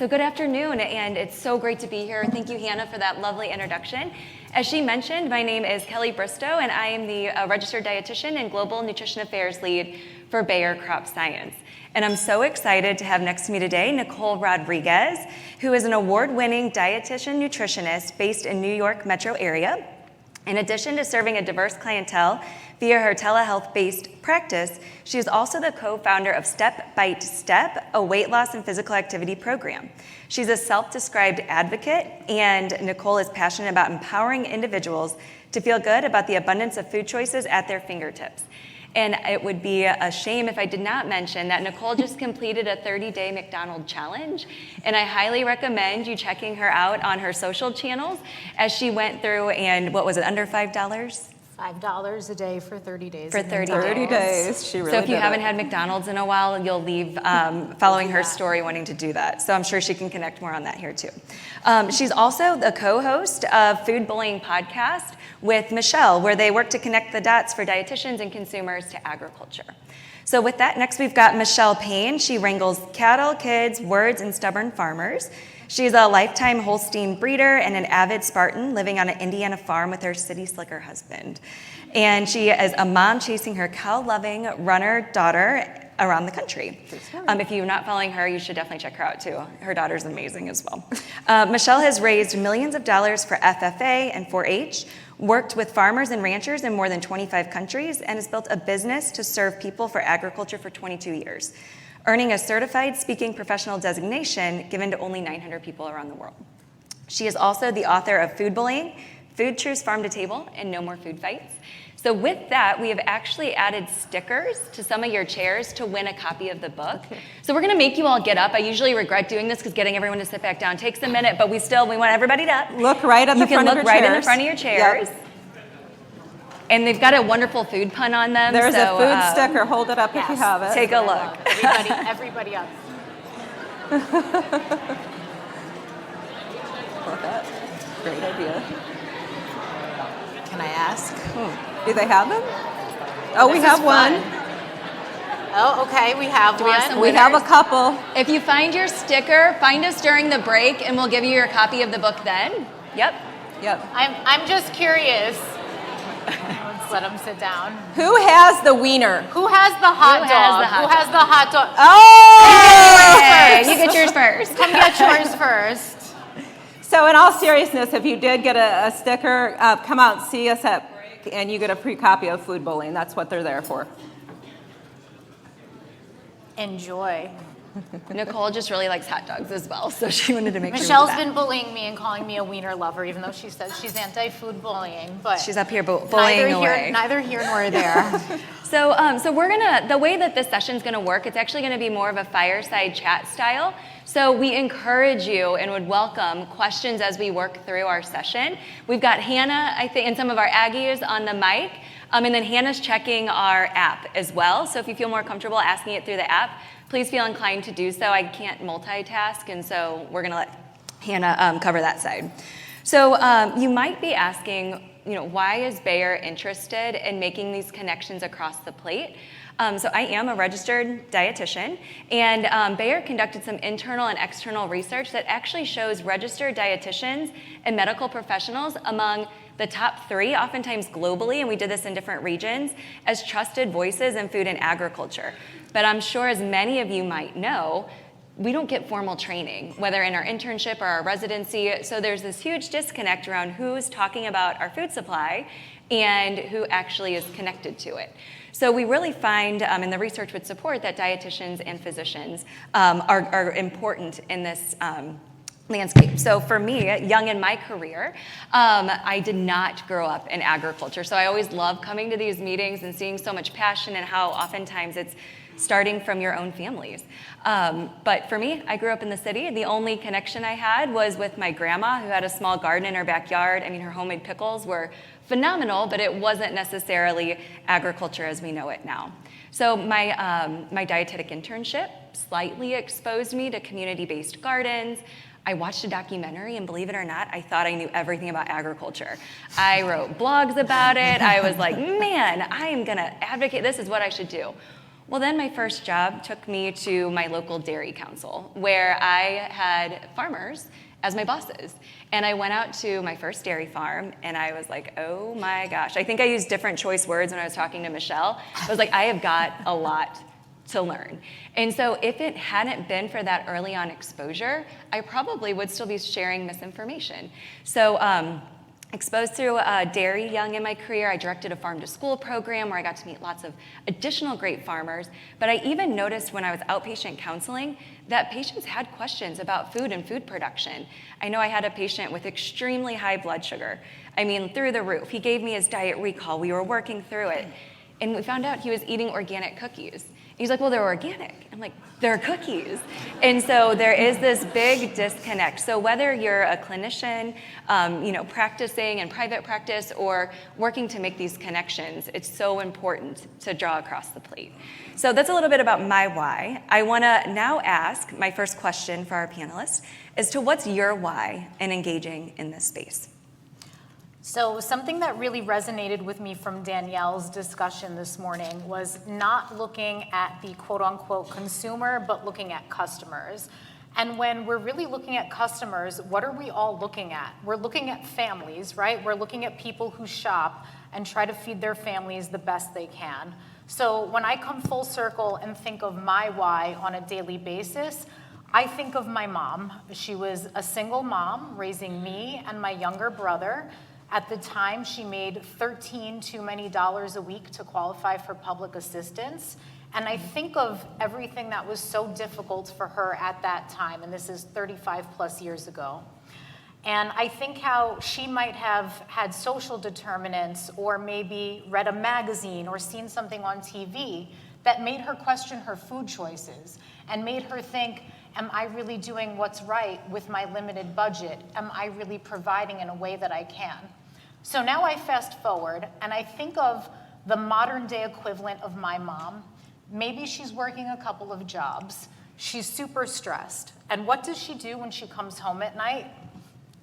So good afternoon, and it's so great to be here. Thank you, Hannah, for that lovely introduction. As she mentioned, my name is Kelly Bristow, and I am the registered dietitian and global nutrition affairs lead for Bayer Crop Science. And I'm so excited to have next to me today Nicole Rodriguez, who is an award-winning dietitian nutritionist based in New York metro area. In addition to serving a diverse clientele via her telehealth-based practice, she is also the co-founder of Step Bite Step, a weight loss and physical activity program. She's a self-described advocate, and Nicole is passionate about empowering individuals to feel good about the abundance of food choices at their fingertips. And it would be a shame if I did not mention that Nicole just completed a 30-day McDonald's challenge, and I highly recommend you checking her out on her social channels as she went through, and what was it, under $5? $5 a day for 30 days. For 30 days. She really So if you did haven't it. had McDonald's in a while, you'll leave following her story wanting to do that. So I'm sure she can connect more on that here too. She's also the co-host of Food Bullying Podcast with Michele, where they work to connect the dots for dietitians and consumers to agriculture. So with that, next we've got Michele Payn. She wrangles cattle, kids, words, and stubborn farmers. She's a lifetime Holstein breeder and an avid Spartan living on an Indiana farm with her city slicker husband. And she is a mom chasing her cow-loving runner daughter around the country. If you're not following her, you should definitely check her out too. Her daughter's amazing as well. Michele has raised millions of dollars for FFA and 4-H, worked with farmers and ranchers in more than 25 countries, and has built a business to serve people for agriculture for 22 years. Earning a certified speaking professional designation given to only 900 people around the world. She is also the author of Food Bullying, Food Truths Farm to Table, and No More Food Fights. So with that, we have actually added stickers to some of your chairs to win a copy of the book. So we're gonna make you all get up. I usually regret doing this because getting everyone to sit back down takes a minute, but we want everybody to Look right at the front of your chairs. You can look right in the front of your chairs. Yep. And they've got a wonderful food pun on them. There's a food sticker. Hold it up if you have it. Take a look. Everybody up. Love that. Great idea. Can I ask? Do they have them? Oh, we have one. Oh, okay, we have Do we one. have some We have a couple. If you find your sticker, find us during the break and we'll give you your copy of the book then. Yep. Yep. I'm just curious. Let's let them sit down. Who has the wiener? Who has the hot dog? Who has the hot dog? Oh! Hey, you get yours first. Come get yours first. So in all seriousness, if you did get a sticker, come out and see us at break, and you get a free copy of Food Bullying. That's what they're there for. Enjoy. Nicole just really likes hot dogs as well, so she wanted to make Michelle's sure. been bullying me and calling me a wiener lover, even though she says she's anti-food bullying. But She's up here bullying away. Neither here nor there. So the way that this session's gonna work, it's actually gonna be more of a fireside chat style. So we encourage you and would welcome questions as we work through our session. We've got Hannah, I think, and some of our Aggies on the mic, and then Hannah's checking our app as well. So if you feel more comfortable asking it through the app, please feel inclined to do so. I can't multitask, and so we're gonna let Hannah cover that side. So you might be asking, why is Bayer interested in making these connections across the plate? So I am a registered dietitian, and Bayer conducted some internal and external research that actually shows registered dietitians and medical professionals among the top 3, oftentimes globally, and we did this in different regions, as trusted voices in food and agriculture. But I'm sure, as many of you might know, we don't get formal training, whether in our internship or our residency. So there's this huge disconnect around who's talking about our food supply and who actually is connected to it. So we really find, and the research would support, that dietitians and physicians are important in this landscape. So for me, young in my career, I did not grow up in agriculture. So I always love coming to these meetings and seeing so much passion and how oftentimes it's starting from your own families. But for me, I grew up in the city. The only connection I had was with my grandma, who had a small garden in her backyard. I mean, her homemade pickles were phenomenal, but it wasn't necessarily agriculture as we know it now. So my dietetic internship slightly exposed me to community-based gardens. I watched a documentary, and believe it or not, I thought I knew everything about agriculture. I wrote blogs about it. I was like, man, I am gonna advocate, this is what I should do. Well, then my first job took me to my local dairy council, where I had farmers as my bosses. And I went out to my first dairy farm, and I was like, oh my gosh. I think I used different choice words when I was talking to Michele. I was like, I have got a lot to learn. And so if it hadn't been for that early on exposure, I probably would still be sharing misinformation. So exposed through dairy young in my career, I directed a farm to school program where I got to meet lots of additional great farmers. But I even noticed when I was outpatient counseling that patients had questions about food and food production. I know I had a patient with extremely high blood sugar. I mean, through the roof. He gave me his diet recall. We were working through it. And we found out he was eating organic cookies. He's like, well, they're organic. I'm like, they're cookies. And so there is this big disconnect. So whether you're a clinician, practicing in private practice or working to make these connections, it's so important to draw across the plate. So that's a little bit about my why. I want to now ask my first question for our panelists as to what's your why in engaging in this space? So something that really resonated with me from Danielle's discussion this morning was not looking at the quote-unquote consumer, but looking at customers. And when we're really looking at customers, what are we all looking at? We're looking at families, right? We're looking at people who shop and try to feed their families the best they can. So when I come full circle and think of my why on a daily basis, I think of my mom. She was a single mom raising me and my younger brother. At the time, she made $13 too many a week to qualify for public assistance. And I think of everything that was so difficult for her at that time, and this is 35 plus years ago. And I think how she might have had social determinants or maybe read a magazine or seen something on TV that made her question her food choices and made her think, am I really doing what's right with my limited budget? Am I really providing in a way that I can? So now I fast forward and I think of the modern day equivalent of my mom. Maybe she's working a couple of jobs. She's super stressed. And what does she do when she comes home at night?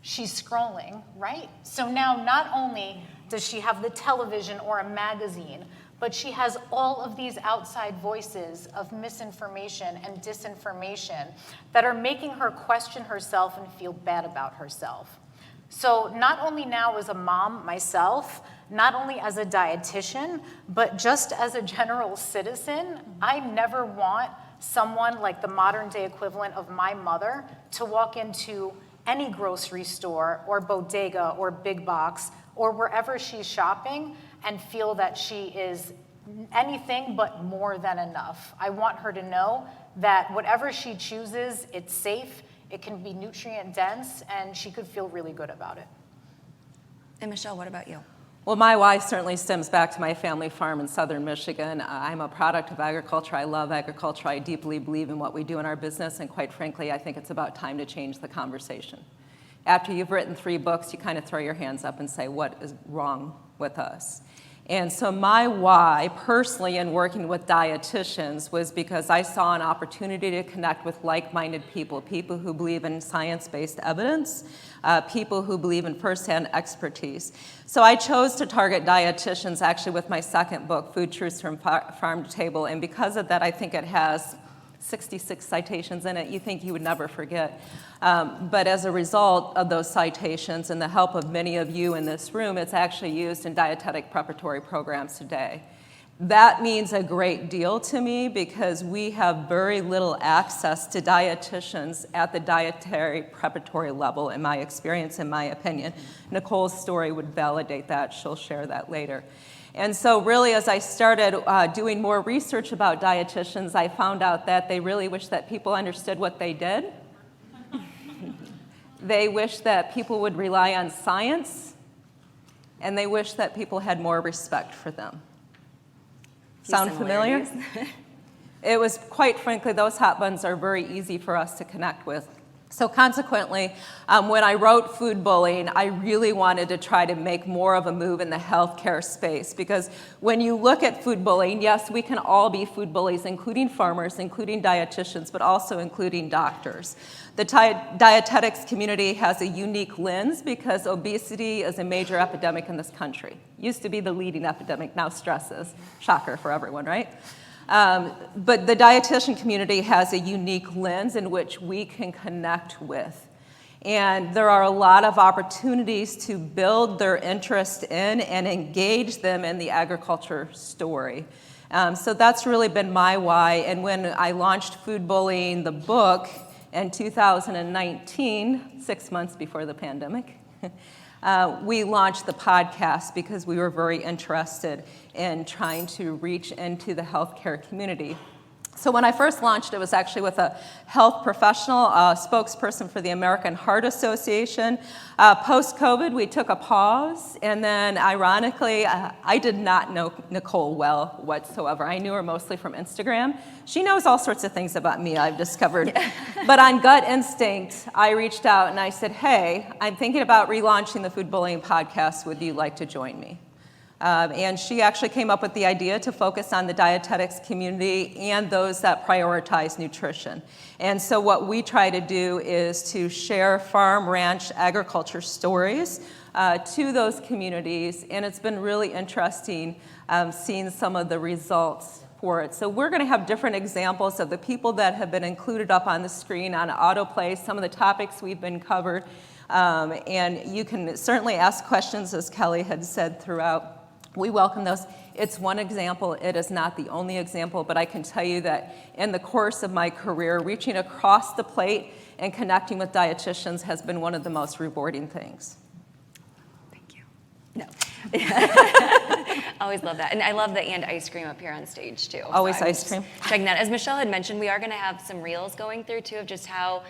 She's scrolling, right? So now not only does she have the television or a magazine, but she has all of these outside voices of misinformation and disinformation that are making her question herself and feel bad about herself. So not only now as a mom myself, not only as a dietitian, but just as a general citizen, I never want someone like the modern day equivalent of my mother to walk into any grocery store or bodega or big box or wherever she's shopping and feel that she is anything but more than enough. I want her to know that whatever she chooses, it's safe, it can be nutrient dense, and she could feel really good about it. And Michele, what about you? Well, my why certainly stems back to my family farm in southern Michigan. I'm a product of agriculture. I love agriculture. I deeply believe in what we do in our business, and quite frankly, I think it's about time to change the conversation. After you've written 3 books, you kind of throw your hands up and say, what is wrong with us? And so my why, personally, in working with dietitians was because I saw an opportunity to connect with like-minded people, people who believe in science-based evidence, people who believe in firsthand expertise. So I chose to target dietitians actually with my second book, Food Truths from Farm to Table, and because of that, I think it has 66 citations in it. You think you would never forget. But as a result of those citations and the help of many of you in this room, it's actually used in dietetic preparatory programs today. That means a great deal to me because we have very little access to dietitians at the dietary preparatory level, in my experience, in my opinion. Nicole's story would validate that. She'll share that later. And so really, as I started doing more research about dietitians, I found out that they really wish that people understood what they did. They wish that people would rely on science, and they wish that people had more respect for them. Sound familiar? It was, quite frankly, those hot buttons are very easy for us to connect with. So consequently, when I wrote Food Bullying, I really wanted to try to make more of a move in the healthcare space because when you look at food bullying, yes, we can all be food bullies, including farmers, including dietitians, but also including doctors. The dietetics community has a unique lens because obesity is a major epidemic in this country. Used to be the leading epidemic, now stress is. Shocker for everyone, right? But the dietitian community has a unique lens in which we can connect with. And there are a lot of opportunities to build their interest in and engage them in the agriculture story. So that's really been my why. And when I launched Food Bullying, the book, in 2019, 6 months before the pandemic, we launched the podcast because we were very interested in trying to reach into the healthcare community. So when I first launched, it was actually with a health professional, a spokesperson for the American Heart Association. Post-COVID, we took a pause, and then ironically, I did not know Nicole well whatsoever. I knew her mostly from Instagram. She knows all sorts of things about me, I've discovered. But on gut instinct, I reached out and I said, hey, I'm thinking about relaunching the Food Bullying podcast. Would you like to join me? And she actually came up with the idea to focus on the dietetics community and those that prioritize nutrition. And so what we try to do is to share farm, ranch, agriculture stories to those communities, and it's been really interesting seeing some of the results for it. So we're going to have different examples of the people that have been included up on the screen on autoplay, some of the topics we've been covered, and you can certainly ask questions, as Kelly had said throughout. We welcome those. It's one example. It is not the only example, but I can tell you that in the course of my career, reaching across the plate and connecting with dietitians has been one of the most rewarding things. Thank you. No. Always love that. And I love the and ice cream up here on stage, too. Always so ice cream. Checking that. As Michele had mentioned, we are going to have some reels going through, too, of just how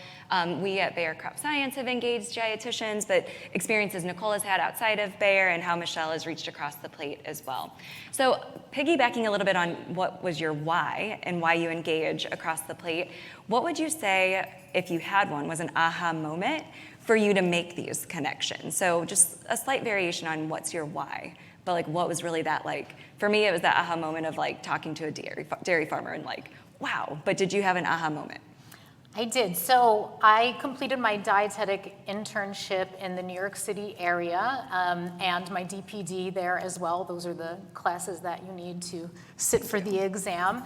we at Bayer Crop Science have engaged dietitians, but experiences Nicole has had outside of Bayer and how Michele has reached across the plate as well. So piggybacking a little bit on what was your why and why you engage across the plate, what would you say, if you had one, was an aha moment for you to make these connections? So just a slight variation on what's your why, but like what was really that like? For me, it was that aha moment of like talking to a dairy farmer and like, wow, but did you have an aha moment? I did. So I completed my dietetic internship in the New York City area and my DPD there as well. Those are the classes that you need to sit for the exam.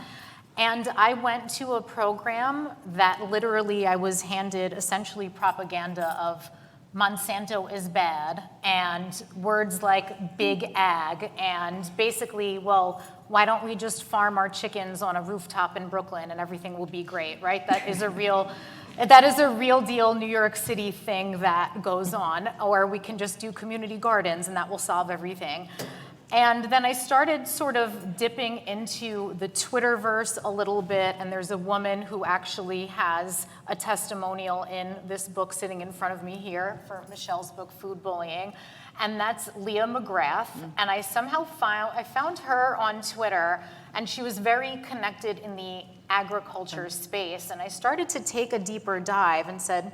And I went to a program that literally I was handed essentially propaganda of Monsanto is bad and words like big ag and basically, well, why don't we just farm our chickens on a rooftop in Brooklyn and everything will be great, right? That is a real deal New York City thing that goes on. Or we can just do community gardens and that will solve everything. And then I started sort of dipping into the Twitterverse a little bit, and there's a woman who actually has a testimonial in this book sitting in front of me here for Michele's book, Food Bullying, and that's Leah McGrath. And I somehow found her on Twitter, and she was very connected in the agriculture space, and I started to take a deeper dive and said,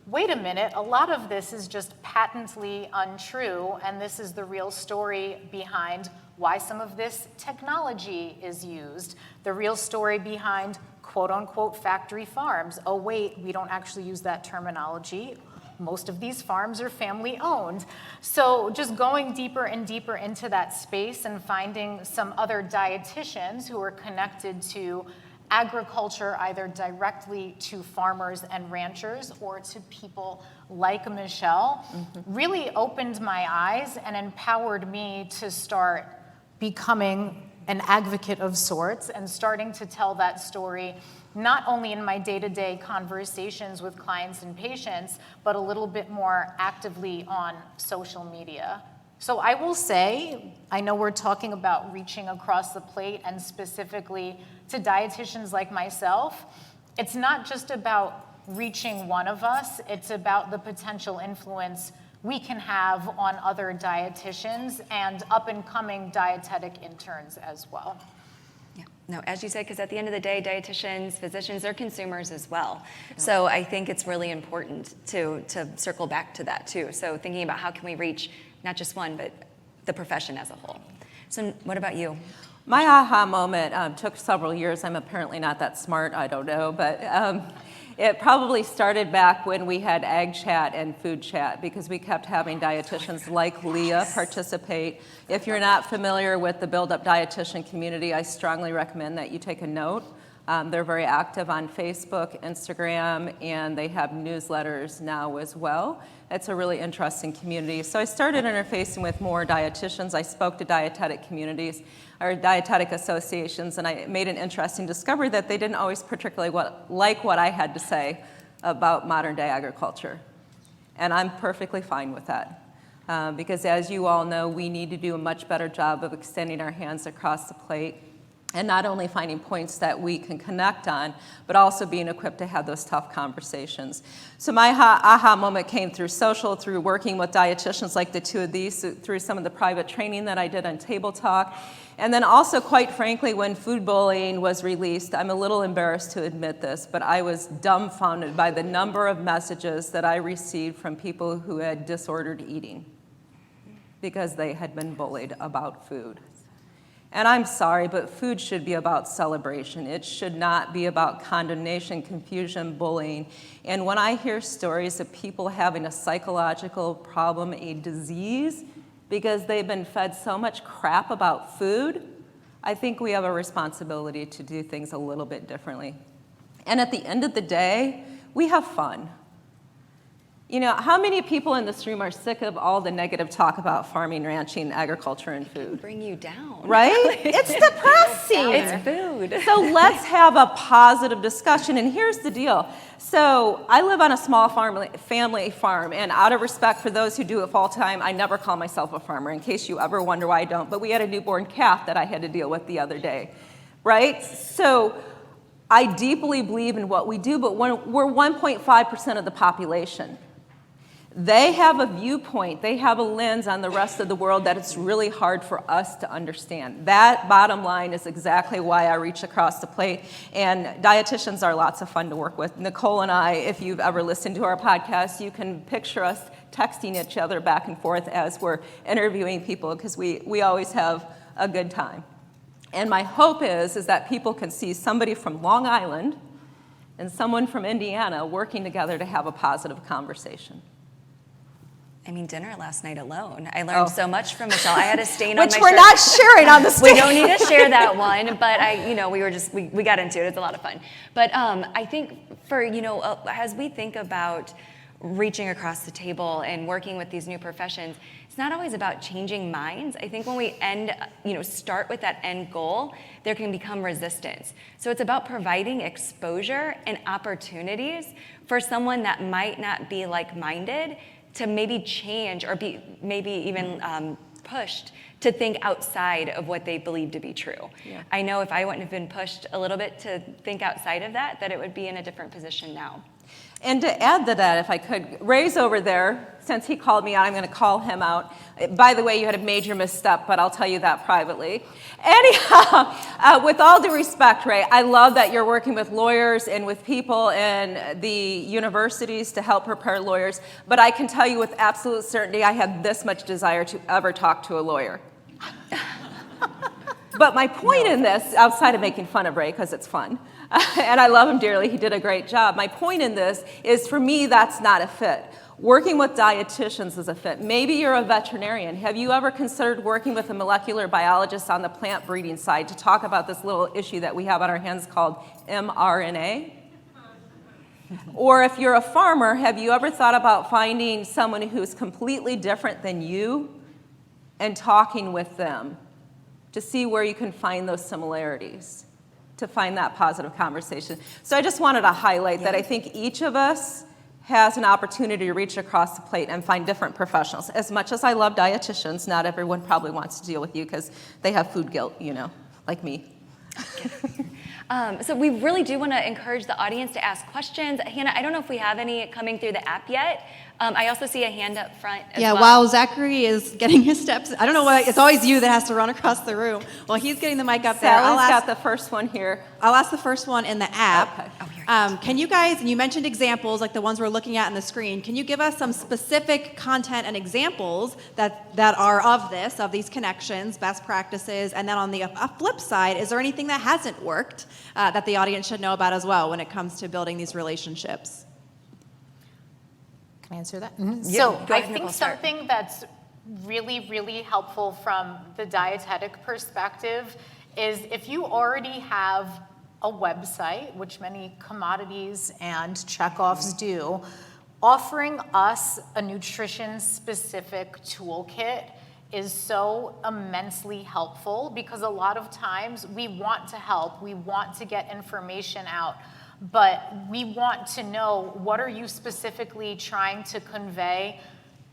wait a minute, a lot of this is just patently untrue, and this is the real story behind why some of this technology is used, the real story behind quote-unquote factory farms. Oh wait, we don't actually use that terminology. Most of these farms are family-owned. So just going deeper and deeper into that space and finding some other dietitians who are connected to agriculture, either directly to farmers and ranchers or to people like Michele, really opened my eyes and empowered me to start becoming an advocate of sorts and starting to tell that story not only in my day-to-day conversations with clients and patients, but a little bit more actively on social media. So I will say, I know we're talking about reaching across the plate and specifically to dietitians like myself. It's not just about reaching one of us, it's about the potential influence we can have on other dietitians and up-and-coming dietetic interns as well. Yeah, no, as you said, because at the end of the day, dietitians, physicians, they're consumers as well. So I think it's really important to circle back to that too. So thinking about how can we reach not just one, but the profession as a whole. So what about you? My aha moment took several years. I'm apparently not that smart, I don't know, but It probably started back when we had Ag Chat and Food Chat, because we kept having dietitians like Leah participate. If you're not familiar with the Build Up Dietitian community, I strongly recommend that you take a note. They're very active on Facebook, Instagram, and they have newsletters now as well. It's a really interesting community. So I started interfacing with more dietitians. I spoke to dietetic communities or dietetic associations, and I made an interesting discovery that they didn't always particularly like what I had to say about modern day agriculture. And I'm perfectly fine with that. Because as you all know, we need to do a much better job of extending our hands across the plate and not only finding points that we can connect on, but also being equipped to have those tough conversations. So my aha moment came through social, through working with dietitians like the two of these, through some of the private training that I did on Table Talk. And then also, quite frankly, when food bullying was released, I'm a little embarrassed to admit this, but I was dumbfounded by the number of messages that I received from people who had disordered eating because they had been bullied about food. And I'm sorry, but food should be about celebration. It should not be about condemnation, confusion, bullying. And when I hear stories of people having a psychological problem, a disease, because they've been fed so much crap about food, I think we have a responsibility to do things a little bit differently. And at the end of the day, we have fun. You know, how many people in this room are sick of all the negative talk about farming, ranching, agriculture, and food? Bring you down. Right? It's depressing. It's food. So let's have a positive discussion. And here's the deal. So I live on a small family farm, and out of respect for those who do it full time, I never call myself a farmer, in case you ever wonder why I don't. But we had a newborn calf that I had to deal with the other day, right? So I deeply believe in what we do, but we're 1.5% of the population. They have a viewpoint, they have a lens on the rest of the world that it's really hard for us to understand. That bottom line is exactly why I reach across the plate. And dietitians are lots of fun to work with. Nicole and I, if you've ever listened to our podcast, you can picture us texting each other back and forth as we're interviewing people, because we always have a good time. And my hope is that people can see somebody from Long Island and someone from Indiana working together to have a positive conversation. I mean, dinner last night alone. I learned so much from Michele. I had a stain on my shirt. Which we're not sharing on the stage. We don't need to share that one, but we got into it. It's a lot of fun. But I think for, as we think about reaching across the table and working with these new professions, it's not always about changing minds. I think when we start with that end goal, there can become resistance. So it's about providing exposure and opportunities for someone that might not be like-minded to maybe change or be maybe even pushed to think outside of what they believe to be true. Yeah. I know if I wouldn't have been pushed a little bit to think outside of that it would be in a different position now. And to add to that, if I could, Ray's over there. Since he called me out, I'm going to call him out. By the way, you had a major misstep, but I'll tell you that privately. Anyhow, with all due respect, Ray, I love that you're working with lawyers and with people in the universities to help prepare lawyers. But I can tell you with absolute certainty, I have this much desire to ever talk to a lawyer. But my point in this, outside of making fun of Ray, because it's fun, and I love him dearly, he did a great job. My point in this is, for me, that's not a fit. Working with dietitians is a fit. Maybe you're a veterinarian. Have you ever considered working with a molecular biologist on the plant breeding side to talk about this little issue that we have on our hands called mRNA? Or if you're a farmer, have you ever thought about finding someone who's completely different than you and talking with them to see where you can find those similarities, to find that positive conversation? So I just wanted to highlight that I think each of us has an opportunity to reach across the plate and find different professionals. As much as I love dietitians, not everyone probably wants to deal with you because they have food guilt, like me. So we really do want to encourage the audience to ask questions. Hannah, I don't know if we have any coming through the app yet. I also see a hand up front as well. While Zachary is getting his steps, I don't know why, it's always you that has to run across the room. While he's getting the mic up there, Sally's got the first one here. I'll ask the first one in the app. Okay. Oh, here. Can you guys, and you mentioned examples like the ones we're looking at on the screen, can you give us some specific content and examples that are of these connections, best practices, and then on the flip side, is there anything that hasn't worked that the audience should know about as well when it comes to building these relationships? Can I answer that? Yeah, So go I ahead, think Nicole, start. something that's really, really helpful from the dietetic perspective is if you already have a website, which many commodities and checkoffs do, offering us a nutrition-specific toolkit is so immensely helpful because a lot of times we want to help, we want to get information out, but we want to know what are you specifically trying to convey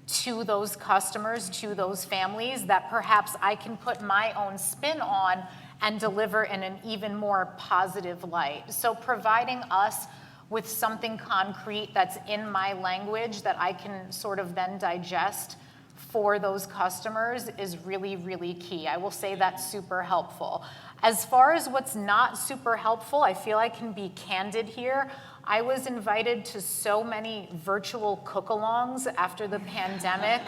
to those customers, to those families that perhaps I can put my own spin on and deliver in an even more positive light. So providing us with something concrete that's in my language that I can sort of then digest for those customers is really, really key. I will say that's super helpful. As far as what's not super helpful, I feel I can be candid here. I was invited to so many virtual cook-alongs after the pandemic,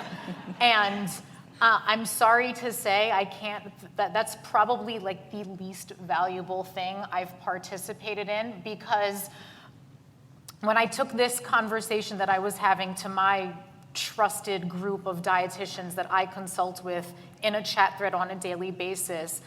and I'm sorry to say I can't, that's probably like the least valuable thing I've participated in, because when I took this conversation that I was having to my trusted group of dietitians that I consult with in a chat thread on a daily basis,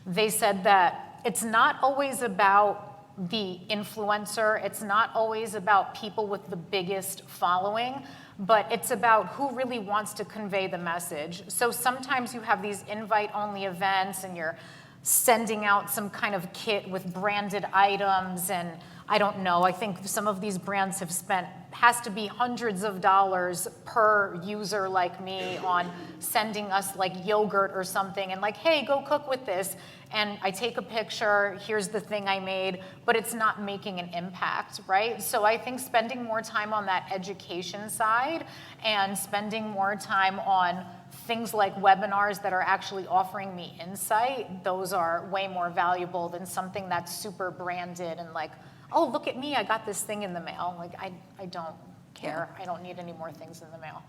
they said that it's not always about the influencer, it's not always about people with the biggest following, but it's about who really wants to convey the message. So sometimes you have these invite-only events and you're sending out some kind of kit with branded items, and I don't know, I think some of these brands have spent, has to be hundreds of dollars per user like me on sending us like yogurt or something and like, hey, go cook with this. And I take a picture, here's the thing I made, but it's not making an impact, right? So I think spending more time on that education side and spending more time on things like webinars that are actually offering me insight, those are way more valuable than something that's super branded and like, oh, look at me, I got this thing in the mail. Like, I don't care. I don't need any more things in the mail.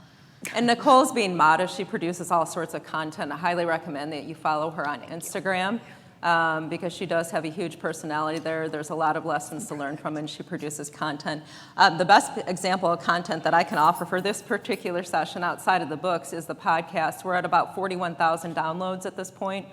And Nicole's being modest. She produces all sorts of content. I highly recommend that you follow her on Instagram because she does have a huge personality there. There's a lot of lessons to learn from, and she produces content. The best example of content that I can offer for this particular session outside of the books is the podcast. We're at about 41,000 downloads at this point.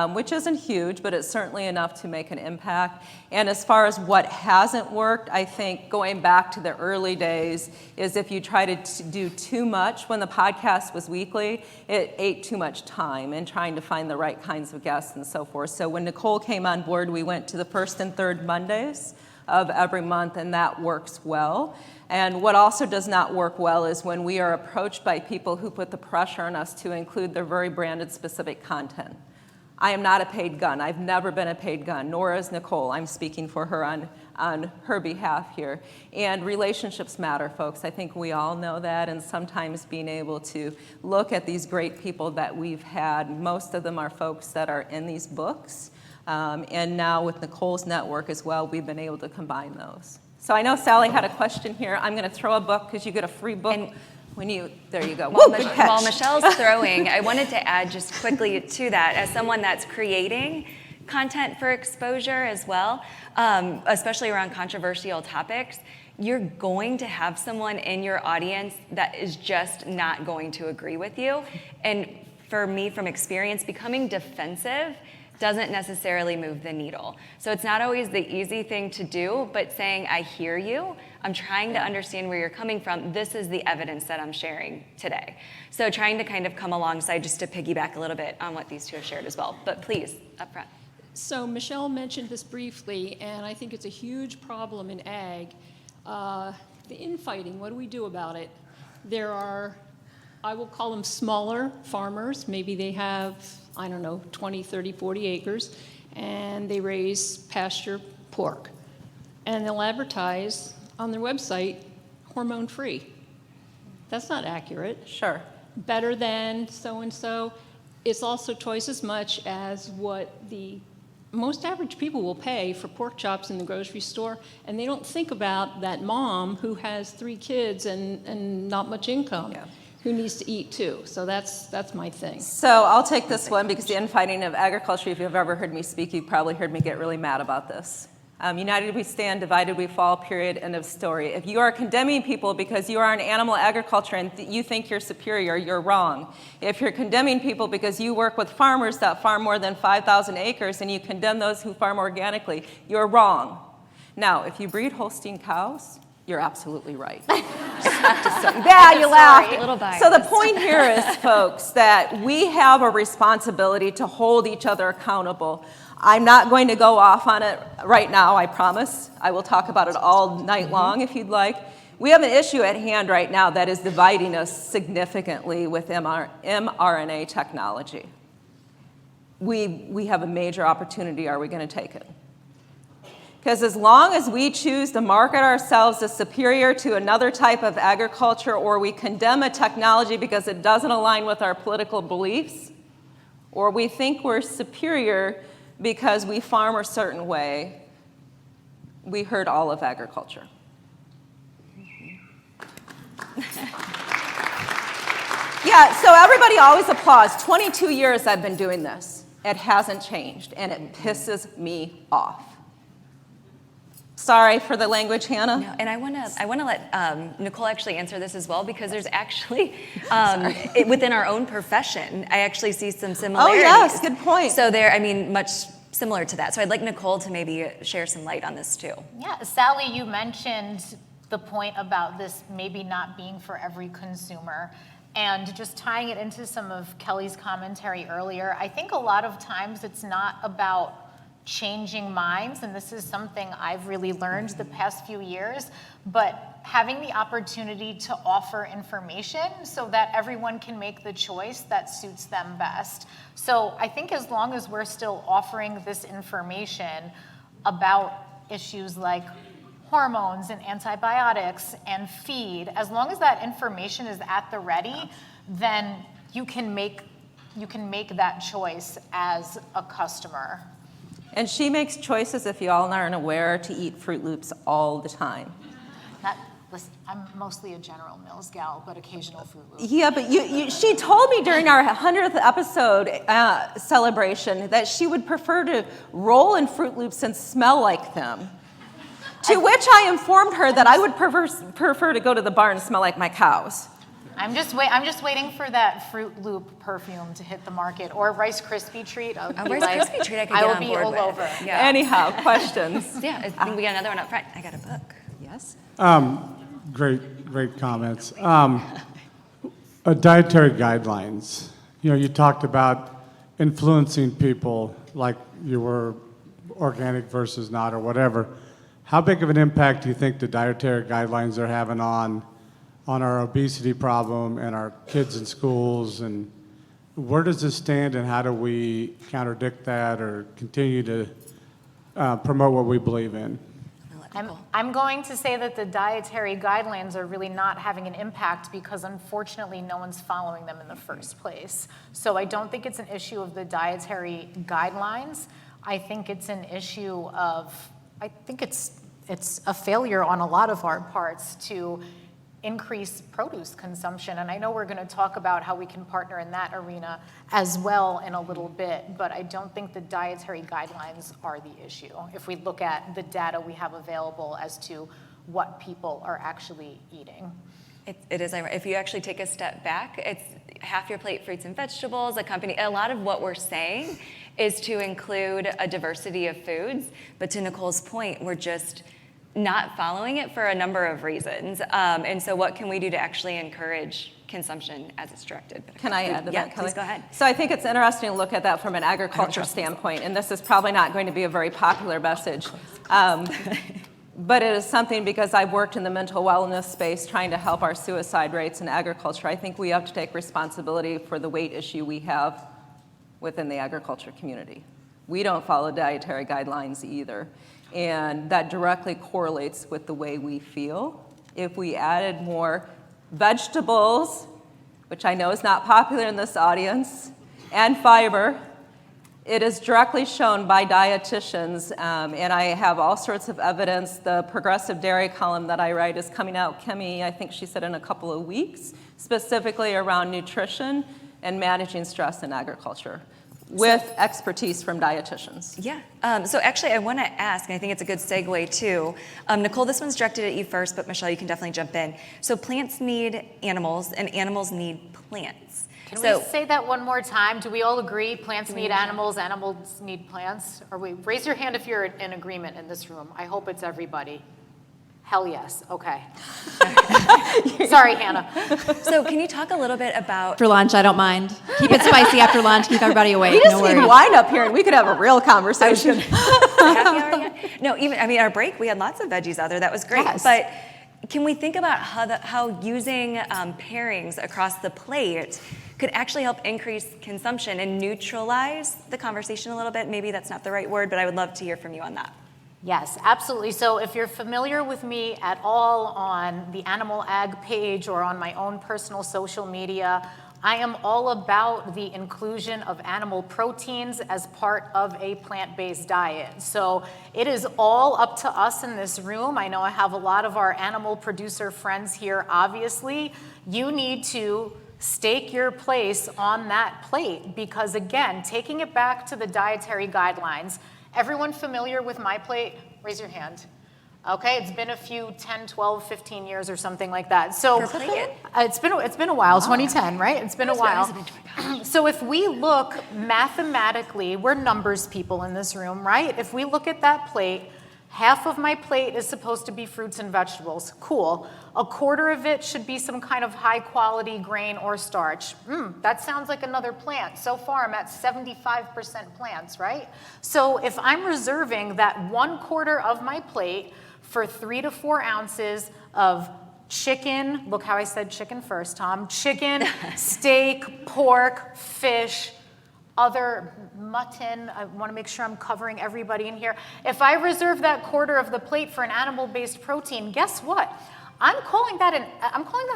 Which isn't huge, but it's certainly enough to make an impact. And as far as what hasn't worked, I think going back to the early days is if you try to do too much when the podcast was weekly, it ate too much time in trying to find the right kinds of guests and so forth. So when Nicole came on board, we went to the first and third Mondays of every month, and that works well. And what also does not work well is when we are approached by people who put the pressure on us to include their very branded specific content. I am not a paid gun. I've never been a paid gun, nor is Nicole. I'm speaking for her on her behalf here. And relationships matter, folks. I think we all know that, and sometimes being able to look at these great people that we've had, most of them are folks that are in these books, and now with Nicole's network as well, we've been able to combine those. So I know Sally had a question here. I'm going to throw a book because you get a free book. There you go. While Michelle's throwing, I wanted to add just quickly to that, as someone that's creating content for exposure as well, especially around controversial topics, you're going to have someone in your audience that is just not going to agree with you. And for me, from experience, becoming defensive doesn't necessarily move the needle. So it's not always the easy thing to do, but saying, I hear you, I'm trying to understand where you're coming from, this is the evidence that I'm sharing today. So trying to kind of come alongside just to piggyback a little bit on what these two have shared as well. But please, up front. So Michele mentioned this briefly, and I think it's a huge problem in ag. The infighting, what do we do about it? There are, I will call them smaller farmers. Maybe they have, I don't know, 20, 30, 40 acres, and they raise pasture pork. And they'll advertise on their website, hormone-free. That's not accurate. Sure. Better than so-and-so. It's also twice as much as what the most average people will pay for pork chops in the grocery store, and they don't think about that mom who has 3 kids and not much income, who needs to eat too. So that's my thing. So I'll take this one because the infighting of agriculture, if you've ever heard me speak, you've probably heard me get really mad about this. United we stand, divided we fall, period, end of story. If you are condemning people because you are in animal agriculture and you think you're superior, you're wrong. If you're condemning people because you work with farmers that farm more than 5,000 acres and you condemn those who farm organically, you're wrong. Now, if you breed Holstein cows, you're absolutely right. Yeah, you laughed. A little biased. So the point here is, folks, that we have a responsibility to hold each other accountable. I'm not going to go off on it right now, I promise. I will talk about it all night long if you'd like. We have an issue at hand right now that is dividing us significantly with mRNA technology. We have a major opportunity. Are we going to take it? Because as long as we choose to market ourselves as superior to another type of agriculture, or we condemn a technology because it doesn't align with our political beliefs, or we think we're superior because we farm a certain way, we hurt all of agriculture. Yeah, so everybody always applauds. 22 years I've been doing this. It hasn't changed, and it pisses me off. Sorry for the language, Hannah. No, and I want to let Nicole actually answer this as well, because there's actually within our own profession, I actually see some similarities. Oh yes, good point. So much similar to that. So I'd like Nicole to maybe share some light on this too. Yeah, Sally, you mentioned the point about this maybe not being for every consumer. And just tying it into some of Kelly's commentary earlier, I think a lot of times it's not about changing minds, and this is something I've really learned the past few years, but having the opportunity to offer information so that everyone can make the choice that suits them best. So I think as long as we're still offering this information about issues like hormones and antibiotics and feed, as long as that information is at the ready, then you can make that choice as a customer. And she makes choices, if you all aren't aware, to eat Fruit Loops all the time. Listen, I'm mostly a General Mills gal, but occasional Fruit Loops. Yeah, but she told me during our 100th episode celebration that she would prefer to roll in Fruit Loops and smell like them. To which I informed her that I would prefer to go to the bar and smell like my cows. I'm just waiting for that Fruit Loop perfume to hit the market, or Rice Krispie treat. A Rice Krispie treat I could get on board with. I will be all over. Yeah. Anyhow, questions? Yeah, I think we got another one up front. I got a book. Yes. Great comments. Dietary guidelines. You know, you talked about influencing people, like you were organic versus not, or whatever. How big of an impact do you think the dietary guidelines are having on our obesity problem and our kids in schools, and where does this stand, and how do we contradict that or continue to promote what we believe in? I'm going to say that the dietary guidelines are really not having an impact because unfortunately no one's following them in the first place. So I don't think it's an issue of the dietary guidelines. I think it's an issue of, it's a failure on a lot of our parts to increase produce consumption. And I know we're going to talk about how we can partner in that arena as well in a little bit, but I don't think the dietary guidelines are the issue if we look at the data we have available as to what people are actually eating. It is. If you actually take a step back, it's half your plate fruits and vegetables. A lot of what we're saying is to include a diversity of foods, but to Nicole's point, we're just not following it for a number of reasons. And so what can we do to actually encourage consumption as it's directed? Can I add to that, Kelly? Please go ahead. So I think it's interesting to look at that from an agriculture standpoint, and this is probably not going to be a very popular message. But it is something, because I've worked in the mental wellness space trying to help our suicide rates in agriculture. I think we have to take responsibility for the weight issue we have within the agriculture community. We don't follow dietary guidelines either. And that directly correlates with the way we feel. If we added more vegetables, which I know is not popular in this audience, and fiber, It is directly shown by dietitians, and I have all sorts of evidence. The progressive dairy column that I write is coming out, Kimmy, I think she said in a couple of weeks, specifically around nutrition and managing stress in agriculture, with expertise from dietitians. Yeah. So actually, I want to ask, and I think it's a good segue too. Nicole, this one's directed at you first, but Michele, you can definitely jump in. So plants need animals, and animals need plants. Can we say that one more time? Do we all agree plants need animals, animals need plants? Raise your hand if you're in agreement in this room. I hope it's everybody. Hell yes. Okay. Sorry, Hannah. So can you talk a little bit about After lunch, I don't mind. Keep it spicy after lunch. Keep everybody awake. We just No need worries. wine up here, and we could have a real conversation. happy hour yet? No, even, I mean, our break, we had lots of veggies out there. That was great. Yes. But can we think about how using pairings across the plate could actually help increase consumption and neutralize the conversation a little bit? Maybe that's not the right word, but I would love to hear from you on that. Yes, absolutely. So if you're familiar with me at all on the Animal Ag page or on my own personal social media, I am all about the inclusion of animal proteins as part of a plant-based diet. So it is all up to us in this room. I know I have a lot of our animal producer friends here, obviously. You need to stake your place on that plate because, again, taking it back to the dietary guidelines, everyone familiar with my plate? Raise your hand. Okay, it's been a few 10, 12, 15 years or something like that. So it's been a while, 2010, right? It's been a while. So if we look mathematically, we're numbers people in this room, right? If we look at that plate, half of my plate is supposed to be fruits and vegetables. Cool. A quarter of it should be some kind of high quality grain or starch. That sounds like another plant. So far, I'm at 75% plants, right? So if I'm reserving that 1/4 of my plate for 3 to 4 ounces of chicken, look how I said chicken first, Tom, chicken, steak, pork, fish, other mutton, I want to make sure I'm covering everybody in here. If I reserve that 1/4 of the plate for an animal-based protein, guess what? I'm calling that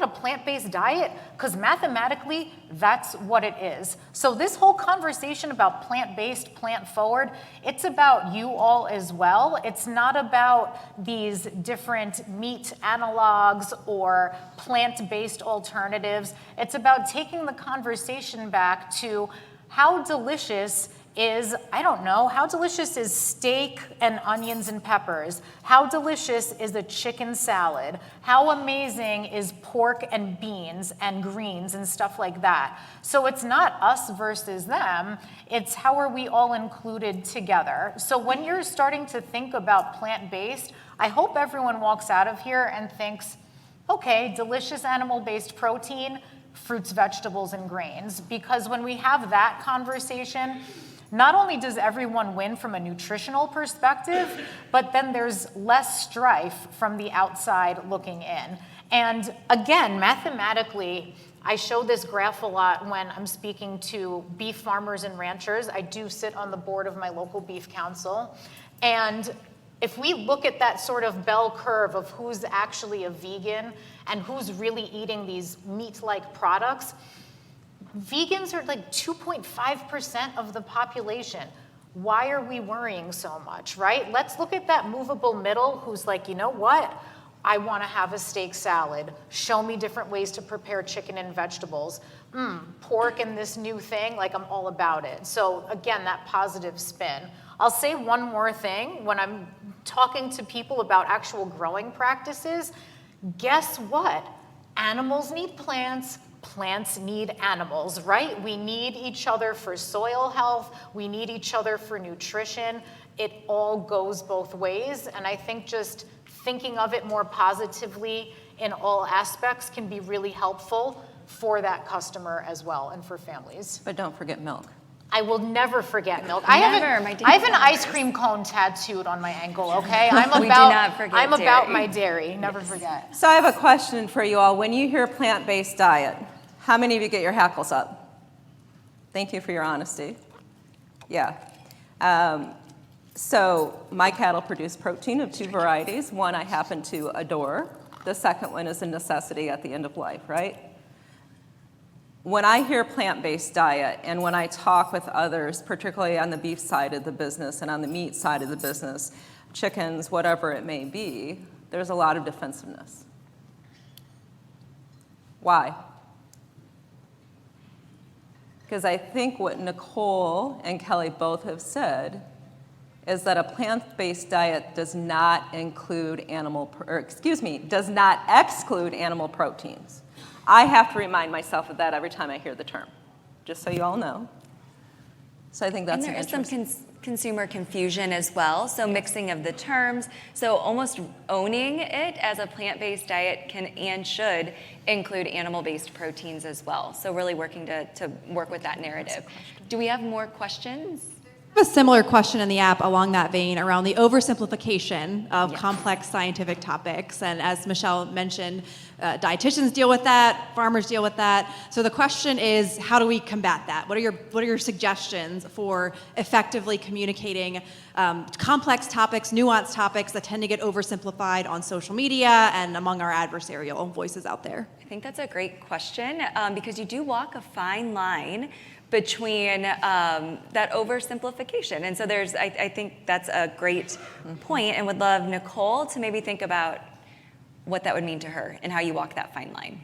a plant-based diet because mathematically that's what it is. So this whole conversation about plant-based, plant-forward, it's about you all as well. It's not about these different meat analogs or plant-based alternatives. It's about taking the conversation back to how delicious is, I don't know, how delicious is steak and onions and peppers? How delicious is a chicken salad? How amazing is pork and beans and greens and stuff like that? So it's not us versus them, it's how are we all included together. So when you're starting to think about plant-based, I hope everyone walks out of here and thinks, okay, delicious animal-based protein, fruits, vegetables, and grains. Because when we have that conversation, not only does everyone win from a nutritional perspective, but then there's less strife from the outside looking in. And again, mathematically, I show this graph a lot when I'm speaking to beef farmers and ranchers. I do sit on the board of my local beef council. And if we look at that sort of bell curve of who's actually a vegan and who's really eating these meat-like products, vegans are like 2.5% of the population. Why are we worrying so much, right? Let's look at that movable middle who's like, you know what? I want to have a steak salad. Show me different ways to prepare chicken and vegetables. Pork and this new thing, like I'm all about it. So again, that positive spin. I'll say one more thing. When I'm talking to people about actual growing practices, guess what? Animals need plants. Plants need animals, right? We need each other for soil health. We need each other for nutrition. It all goes both ways. And I think just thinking of it more positively in all aspects can be really helpful for that customer as well and for families. But don't forget milk. I will never forget milk. Never, I have an ice cream cone tattooed on my ankle, okay? We do not forget I'm about dairy. my dairy, never forget. So I have a question for you all. When you hear plant-based diet, how many of you get your hackles up? Thank you for your honesty. Yeah. So my cattle produce protein of 2 varieties. One I happen to adore. The second one is a necessity at the end of life, right? when I hear plant-based diet and when I talk with others, particularly on the beef side of the business and on the meat side of the business, chickens, whatever it may be, there's a lot of defensiveness. Why? Because I think what Nicole and Kelly both have said is that a plant-based diet does not exclude animal proteins. I have to remind myself of that every time I hear the term, just so you all know. So I think that's and an there is interesting. some consumer confusion as well, so mixing of the terms. So almost owning it as a plant-based diet can and should include animal-based proteins as well. So really working to work with that narrative. Do we have more questions? I have a similar question in the app along that vein around the oversimplification of complex scientific topics. And as Michele mentioned, dietitians deal with that, farmers deal with that. So the question is, how do we combat that? What are your suggestions for effectively communicating complex topics, nuanced topics that tend to get oversimplified on social media and among our adversarial voices out there? I think that's a great question because you do walk a fine line between that oversimplification. And so I think that's a great point, and would love Nicole to maybe think about what that would mean to her and how you walk that fine line.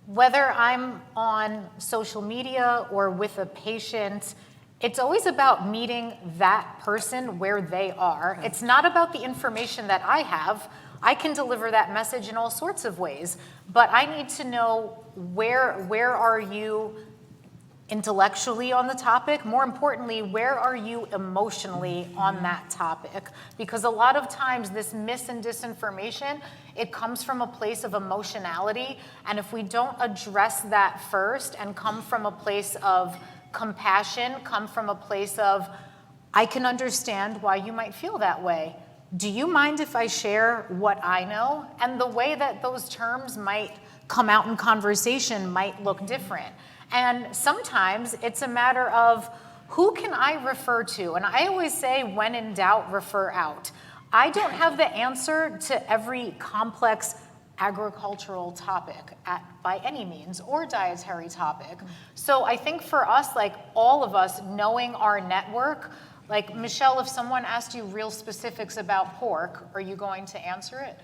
Whether I'm on social media or with a patient, it's always about meeting that person where they are. It's not about the information that I have. I can deliver that message in all sorts of ways, but I need to know where are you intellectually on the topic. More importantly, where are you emotionally on that topic? Because a lot of times this mis and disinformation, it comes from a place of emotionality. And if we don't address that first and come from a place of compassion, come from a place of, I can understand why you might feel that way. Do you mind if I share what I know? And the way that those terms might come out in conversation might look different. And sometimes it's a matter of who can I refer to? And I always say, when in doubt, refer out. I don't have the answer to every complex agricultural topic by any means, or dietary topic. So I think for us, like all of us, knowing our network, like Michele, if someone asked you real specifics about pork, are you going to answer it?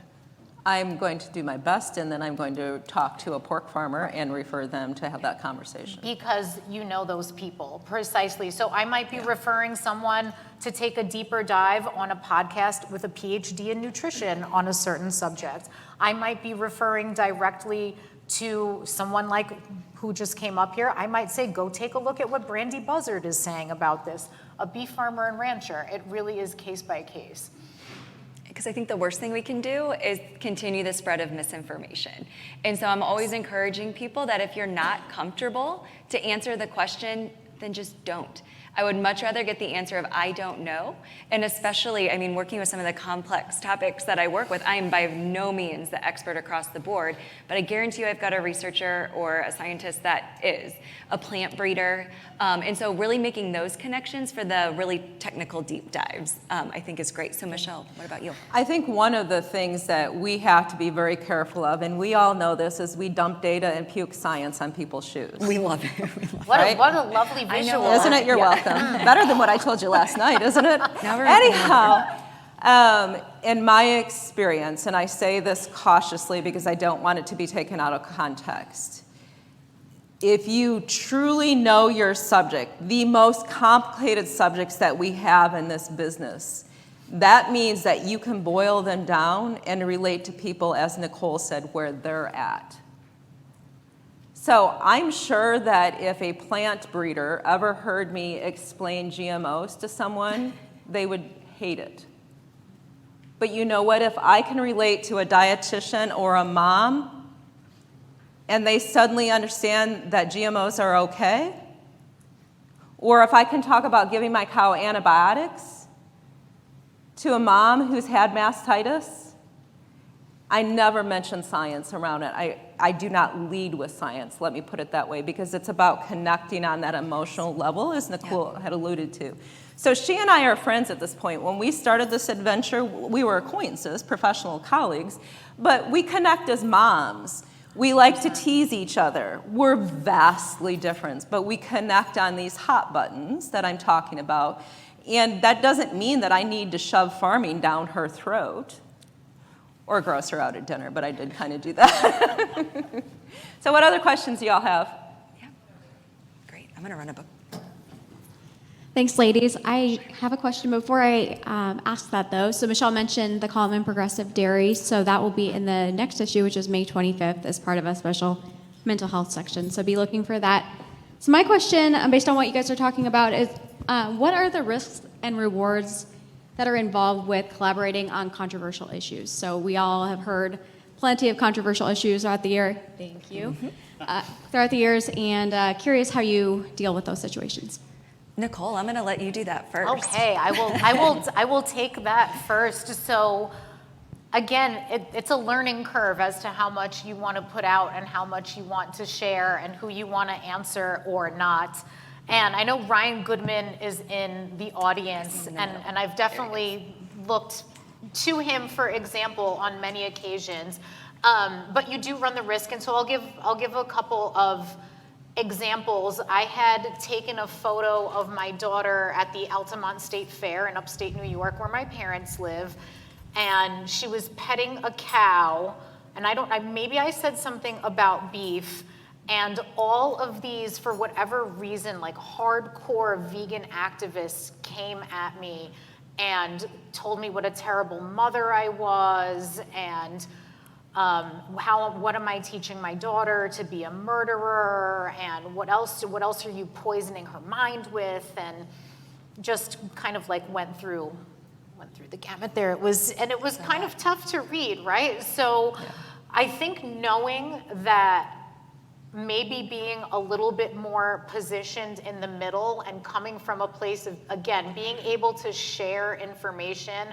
I'm going to do my best, and then I'm going to talk to a pork farmer and refer them to have that conversation. Because you know those people, precisely. So I might be referring someone to take a deeper dive on a podcast with a PhD in nutrition on a certain subject. I might be referring directly to someone like who just came up here. I might say, go take a look at what Brandy Buzzard is saying about this, a beef farmer and rancher. It really is case by case. Because I think the worst thing we can do is continue the spread of misinformation. And so I'm always encouraging people that if you're not comfortable to answer the question, then just don't. I would much rather get the answer of I don't know. And especially, I mean, working with some of the complex topics that I work with, I am by no means the expert across the board, but I guarantee you I've got a researcher or a scientist that is, a plant breeder. And so really making those connections for the really technical deep dives, I think is great. So Michele, what about you? I think one of the things that we have to be very careful of, and we all know this, is we dump data and puke science on people's shoes. We love it. What Right? a lovely visual. Isn't it? You're welcome. Better than what I told you last night, isn't it? Anyhow, in my experience, and I say this cautiously because I don't want it to be taken out of context, if you truly know your subject, the most complicated subjects that we have in this business, that means that you can boil them down and relate to people, as Nicole said, where they're at. So I'm sure that if a plant breeder ever heard me explain GMOs to someone, they would hate it. But you know what? If I can relate to a dietitian or a mom, and they suddenly understand that GMOs are okay, or if I can talk about giving my cow antibiotics to a mom who's had mastitis, I never mention science around it. I do not lead with science, let me put it that way, because it's about connecting on that emotional level, as Nicole had alluded to. So she and I are friends at this point. When we started this adventure, we were acquaintances, professional colleagues, but we connect as moms. We like to tease each other. We're vastly different, but we connect on these hot buttons that I'm talking about. And that doesn't mean that I need to shove farming down her throat or gross her out at dinner, but I did kind of do that. So what other questions do y'all have? Yeah. Great. I'm going to run a book. Thanks, ladies. I have a question before I ask that, though. So Michele mentioned the column in Progressive Dairy, so that will be in the next issue, which is May 25th, as part of a special mental health section. So be looking for that. So my question, based on what you guys are talking about, is what are the risks and rewards that are involved with collaborating on controversial issues? So we all have heard plenty of controversial issues throughout the year. Thank you. Throughout the years, and curious how you deal with those situations. Nicole, I'm going to let you do that first. Okay, I will take that first. So again, it's a learning curve as to how much you want to put out and how much you want to share and who you want to answer or not. And I know Ryan Goodman is in the audience, and I've definitely looked to him for example on many occasions. But you do run the risk, and so I'll give a couple of examples. I had taken a photo of my daughter at the Altamont State Fair in upstate New York, where my parents live, and she was petting a cow, and maybe I said something about beef, and all of these, for whatever reason, like hardcore vegan activists came at me and told me what a terrible mother I was, and what am I teaching my daughter, to be a murderer, and what else are you poisoning her mind with, and just kind of like went through the gamut there. It was kind of tough to read, right? So I think knowing that maybe being a little bit more positioned in the middle and coming from a place of, again, being able to share information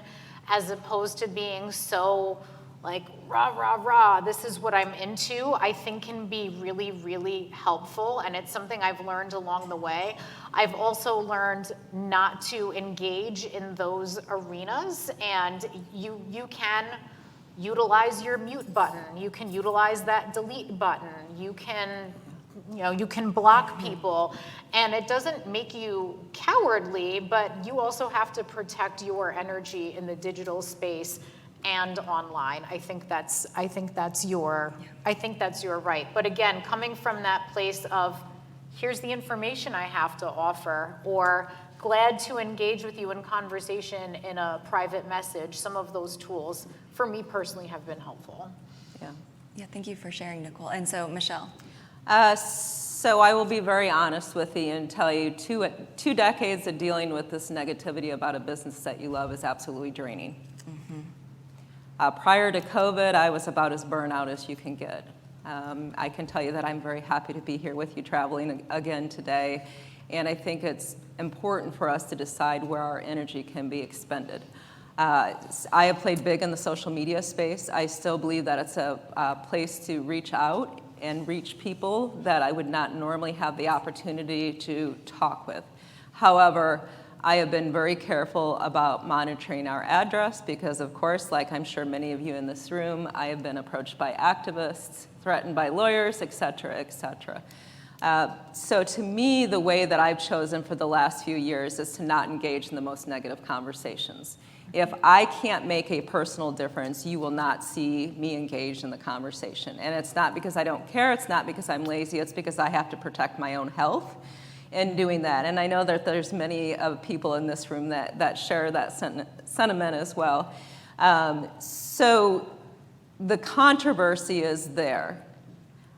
as opposed to being so like, rah, rah, rah, this is what I'm into, I think can be really, really helpful. And it's something I've learned along the way. I've also learned not to engage in those arenas. And you can utilize your mute button. You can utilize that delete button. You can block people. And it doesn't make you cowardly, but you also have to protect your energy in the digital space and online. I think that's your right. But again, coming from that place of, here's the information I have to offer, or glad to engage with you in conversation in a private message, some of those tools, for me personally, have been helpful. Yeah, thank you for sharing, Nicole. And so, Michele. So I will be very honest with you and tell you, two decades of dealing with this negativity about a business that you love is absolutely draining. Prior to COVID, I was about as burnout as you can get. I can tell you that I'm very happy to be here with you traveling again today, and I think it's important for us to decide where our energy can be expended. I have played big in the social media space. I still believe that it's a place to reach out and reach people that I would not normally have the opportunity to talk with. However, I have been very careful about monitoring our address because, of course, like I'm sure many of you in this room, I have been approached by activists, threatened by lawyers, et cetera, et cetera. So to me, the way that I've chosen for the last few years is to not engage in the most negative conversations. If I can't make a personal difference, you will not see me engaged in the conversation. And it's not because I don't care, it's not because I'm lazy, it's because I have to protect my own health in doing that. And I know that there's many people in this room that share that sentiment as well. So the controversy is there.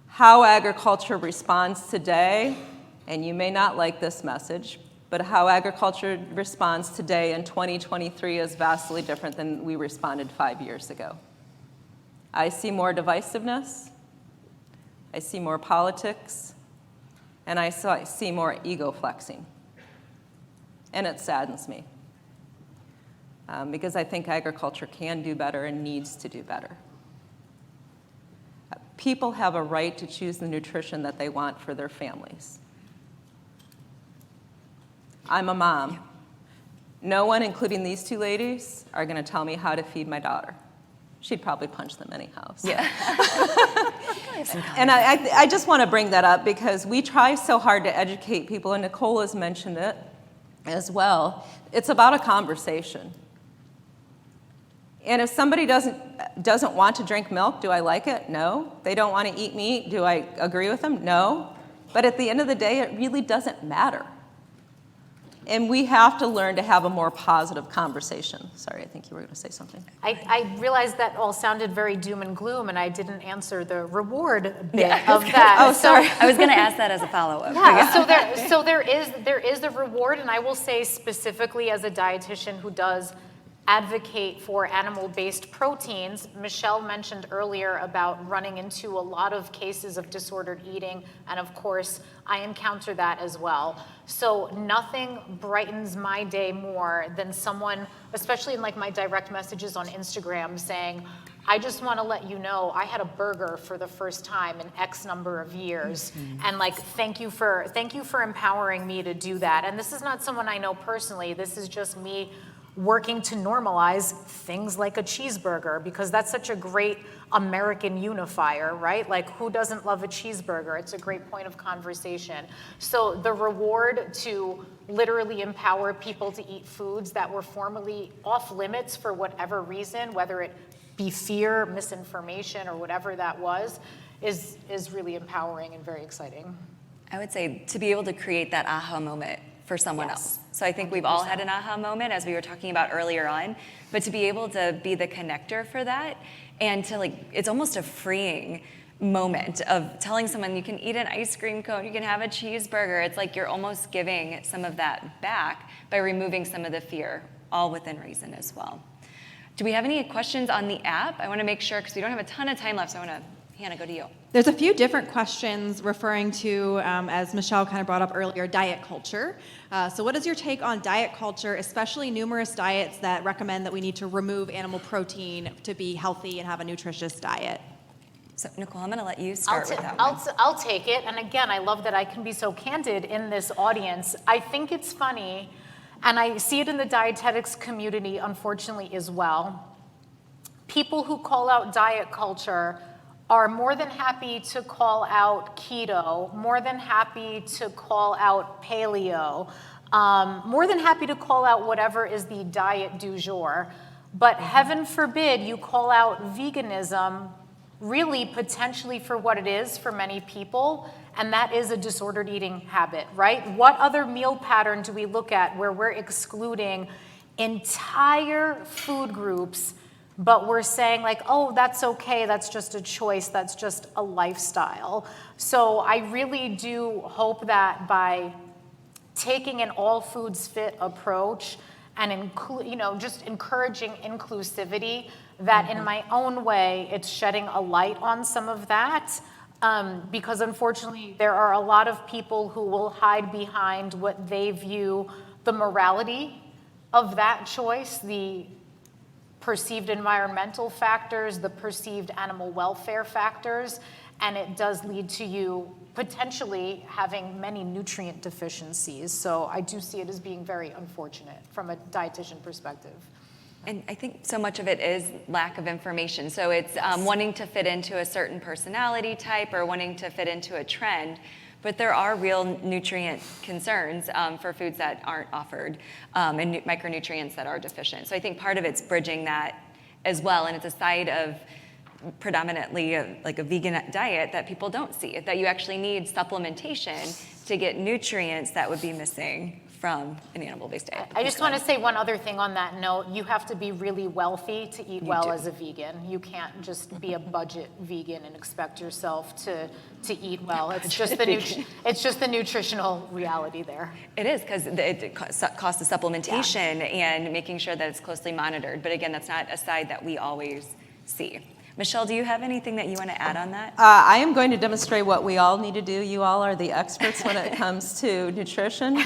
How agriculture responds today, and you may not like this message, but how agriculture responds today in 2023 is vastly different than we responded 5 years ago. I see more divisiveness, I see more politics, and I see more ego flexing. And it saddens me because I think agriculture can do better and needs to do better. People have a right to choose the nutrition that they want for their families. I'm a mom. No one, including these two ladies, are going to tell me how to feed my daughter. She'd probably punch them anyhow. So. Yeah. And I just want to bring that up because we try so hard to educate people, and Nicole has mentioned it as well. It's about a conversation. And if somebody doesn't want to drink milk, do I like it? No. They don't want to eat meat, do I agree with them? No. But at the end of the day, it really doesn't matter. And we have to learn to have a more positive conversation. Sorry, I think you were going to say something. I realized that all sounded very doom and gloom, and I didn't answer the reward bit of that. Oh, sorry. I was going to ask that as a follow-up. Yeah, so there is a reward, and I will say specifically as a dietitian who does advocate for animal-based proteins. Michele mentioned earlier about running into a lot of cases of disordered eating, and of course, I encounter that as well. So nothing brightens my day more than someone, especially in like my direct messages on Instagram, saying, I just want to let you know I had a burger for the first time in X number of years, and like thank you for empowering me to do that. And this is not someone I know personally. This is just me working to normalize things like a cheeseburger, because that's such a great American unifier, right? Like, who doesn't love a cheeseburger? It's a great point of conversation. So the reward to literally empower people to eat foods that were formerly off limits for whatever reason, whether it be fear, misinformation, or whatever that was, is really empowering and very exciting. I would say to be able to create that aha moment for someone else. So I think we've all had an aha moment, as we were talking about earlier on, but to be able to be the connector for that, and to like, it's almost a freeing moment of telling someone you can eat an ice cream cone, you can have a cheeseburger. It's like you're almost giving some of that back by removing some of the fear, all within reason as well. Do we have any questions on the app? I want to make sure, because we don't have a ton of time left, so I want to, Hannah, go to you. There's a few different questions referring to, as Michele kind of brought up earlier, diet culture. So what is your take on diet culture, especially numerous diets that recommend that we need to remove animal protein to be healthy and have a nutritious diet? So Nicole, I'm going to let you start with that one. I'll take it. And again, I love that I can be so candid in this audience. I think it's funny, and I see it in the dietetics community, unfortunately, as well. People who call out diet culture are more than happy to call out keto, more than happy to call out paleo, more than happy to call out whatever is the diet du jour. But heaven forbid you call out veganism, really potentially for what it is for many people, and that is a disordered eating habit, right? What other meal pattern do we look at where we're excluding entire food groups, but we're saying like, oh, that's okay, that's just a choice, that's just a lifestyle? So I really do hope that by taking an all foods fit approach and just encouraging inclusivity, that in my own way, it's shedding a light on some of that. Because unfortunately, there are a lot of people who will hide behind what they view the morality of that choice, the perceived environmental factors, the perceived animal welfare factors, and it does lead to you potentially having many nutrient deficiencies. So I do see it as being very unfortunate from a dietitian perspective. And I think so much of it is lack of information. So it's wanting to fit into a certain personality type or wanting to fit into a trend. But there are real nutrient concerns for foods that aren't offered and micronutrients that are deficient. So I think part of it's bridging that as well. And it's a side of predominantly like a vegan diet that people don't see, that you actually need supplementation to get nutrients that would be missing from an animal-based diet. I just want to say one other thing on that note. You have to be really wealthy to eat well as a vegan. You can't just be a budget vegan and expect yourself to eat well. It's just the nutritional reality there. It is, because it costs the supplementation and making sure that it's closely monitored. But again, that's not a side that we always see. Michele, do you have anything that you want to add on that? I am going to demonstrate what we all need to do. You all are the experts when it comes to nutrition.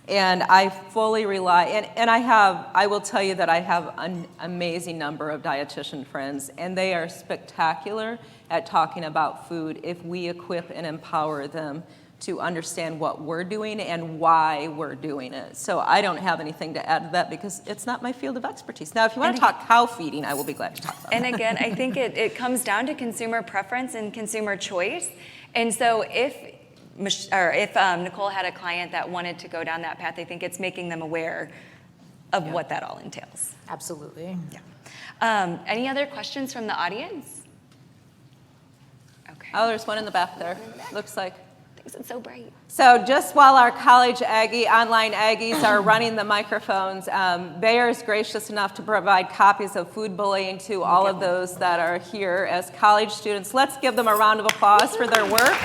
And I fully rely, and I will tell you that I have an amazing number of dietitian friends, and they are spectacular at talking about food if we equip and empower them to understand what we're doing and why we're doing it. So I don't have anything to add to that because it's not my field of expertise. Now, if you want to talk cow feeding, I will be glad to talk about that. And again, I think it comes down to consumer preference and consumer choice. And so if Nicole had a client that wanted to go down that path, I think it's making them aware of what that all entails. Absolutely. Yeah. Any other questions from the audience? Okay. Oh, there's one in the back there. Looks like. Thanks, it's so bright. So just while our college online Aggies are running the microphones, Bayer is gracious enough to provide copies of Food Bullying to all of those that are here as college students. Let's give them a round of applause for their work.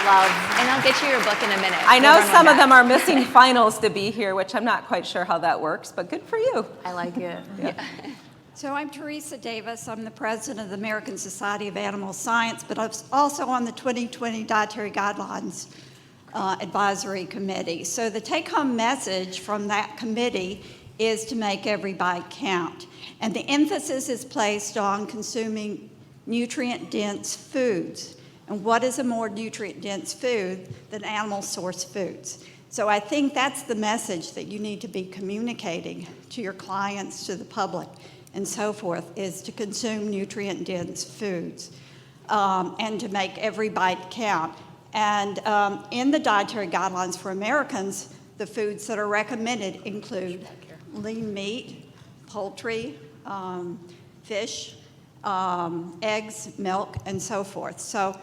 Love. And I'll get you your book in a minute. I know We'll run some one of them back. are missing finals to be here, which I'm not quite sure how that works, but good for you. I like it. So I'm Teresa Davis. I'm the president of the American Society of Animal Science, but I'm also on the 2020 Dietary Guidelines Advisory Committee. So the take-home message from that committee is to make every bite count. And the emphasis is placed on consuming nutrient-dense foods. And what is a more nutrient-dense food than animal source foods? So I think that's the message that you need to be communicating to your clients, to the public, and so forth, is to consume nutrient-dense foods and to make every bite count. And in the dietary guidelines for Americans, the foods that are recommended include lean meat, poultry, fish, eggs, milk, and so forth. So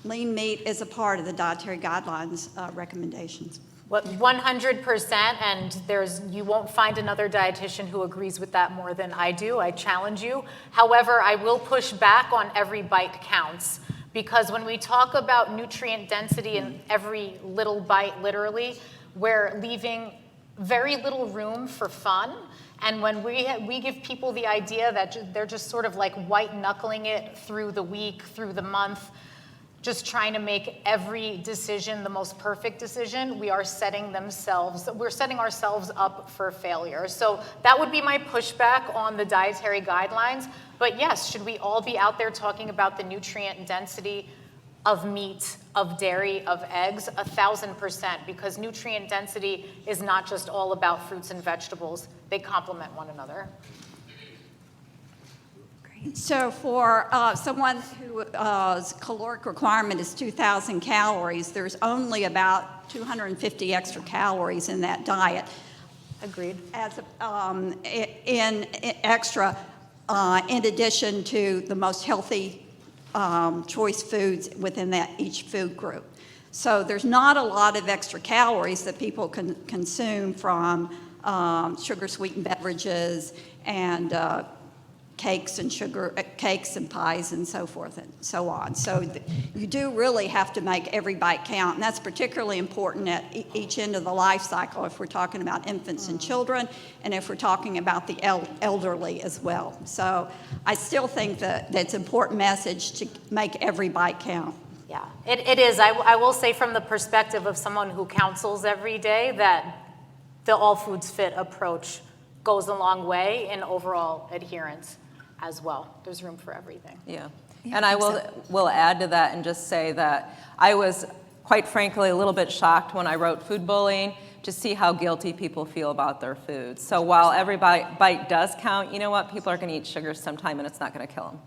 lean meat is a part of the dietary guidelines recommendations. 100%, and you won't find another dietitian who agrees with that more than I do. I challenge you. However, I will push back on every bite counts, because when we talk about nutrient density in every little bite, literally, we're leaving very little room for fun. And when we give people the idea that they're just sort of like white knuckling it through the week, through the month, just trying to make every decision the most perfect decision, we're setting ourselves up for failure. So that would be my pushback on the dietary guidelines. But yes, should we all be out there talking about the nutrient density of meat, of dairy, of eggs? 1,000%, because nutrient density is not just all about fruits and vegetables. They complement one another. So for someone whose caloric requirement is 2,000 calories, there's only about 250 extra calories in that diet. Agreed. As in extra, in addition to the most healthy choice foods within each food group. So there's not a lot of extra calories that people can consume from sugar-sweetened beverages and cakes and pies and so forth and so on. So you do really have to make every bite count, and that's particularly important at each end of the life cycle if we're talking about infants and children, and if we're talking about the elderly as well. So I still think that it's an important message to make every bite count. Yeah, it is. I will say from the perspective of someone who counsels every day that the All Foods Fit approach goes a long way in overall adherence as well. There's room for everything. Yeah. And I will add to that and just say that I was, quite frankly, a little bit shocked when I wrote Food Bullying to see how guilty people feel about their food. So while every bite does count, you know what? People are going to eat sugar sometime and it's not going to kill them.